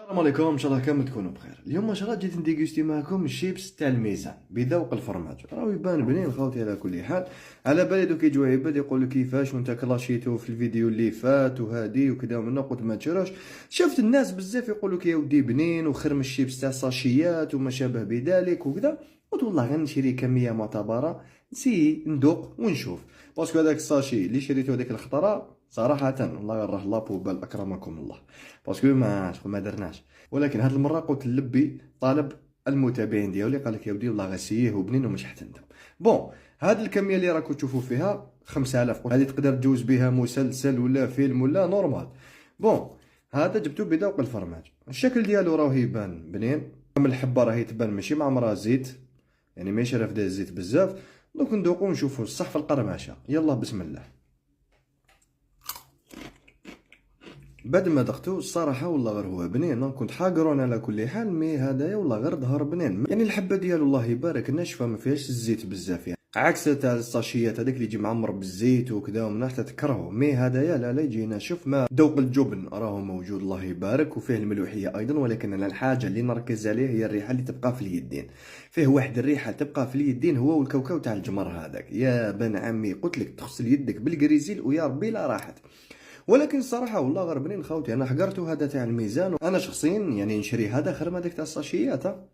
السلام عليكم، ان شاء الله كامل تكونوا بخير. اليوم ان شاء الله جيت نديغوستي معكم الشيبس تاع الميزان بذوق الفرماج. راهو يبان بنين خوتي على كل حال. على بالي دوك يجوا عباد يقولوا كيفاش وانت كلاشيتو في الفيديو اللي فات وهادي وكذا ومنا، قلت ما تشراش. شفت الناس بزاف يقولوا يا ودي بنين وخرم الشيبس تاع الساشيات وما شابه بذلك وكذا. قلت والله غنشري كميه معتبره نسي ندوق ونشوف. باسكو هذاك الساشي اللي شريته هذيك الخطره صراحه والله راه لابوبال اكرمكم الله. باسكو ما درناش. ولكن هاد المره قلت لبي طالب المتابعين ديالي قال لك يا ودي والله غسيه وبنين ومش حتندم. بون، هاد الكميه اللي راكم تشوفوا فيها 5000، هذه تقدر تجوز بها مسلسل ولا فيلم ولا نورمال. بون، هذا جبتو بذوق الفرماج. الشكل ديالو راه يبان بنين، من الحبه راهي تبان ماشي معمرها زيت، يعني ماشي رافده الزيت بزاف. دوك ندوقو ونشوفو الصح في القرمشه. يلا بسم الله. بعد ما دقتو الصراحه والله غير هو بنين، كنت حاقرون على كل حال، مي هدايا والله غير ظهر بنين. يعني الحبه ديالو الله يبارك ناشفه ما فيهاش الزيت بزاف، يعني عكس تاع الساشيات هذاك اللي يجي معمر بالزيت وكذا ومن حتى تكرهو. مي هدايا لا يجي ناشف، ما ذوق الجبن راهو موجود الله يبارك، وفيه الملوحيه ايضا. ولكن انا الحاجه اللي نركز عليه هي الريحه اللي تبقى في اليدين. فيه واحد الريحه تبقى في اليدين، هو والكاوكاو تاع الجمر هذاك. يا بن عمي قلت لك تغسل يدك بالكريزيل ويا ربي لا راحت. ولكن الصراحه والله غير بنين خوتي. انا حقرته هذا تاع الميزان، وانا شخصيا يعني نشري هذا خير ما داك تاع الساشيات.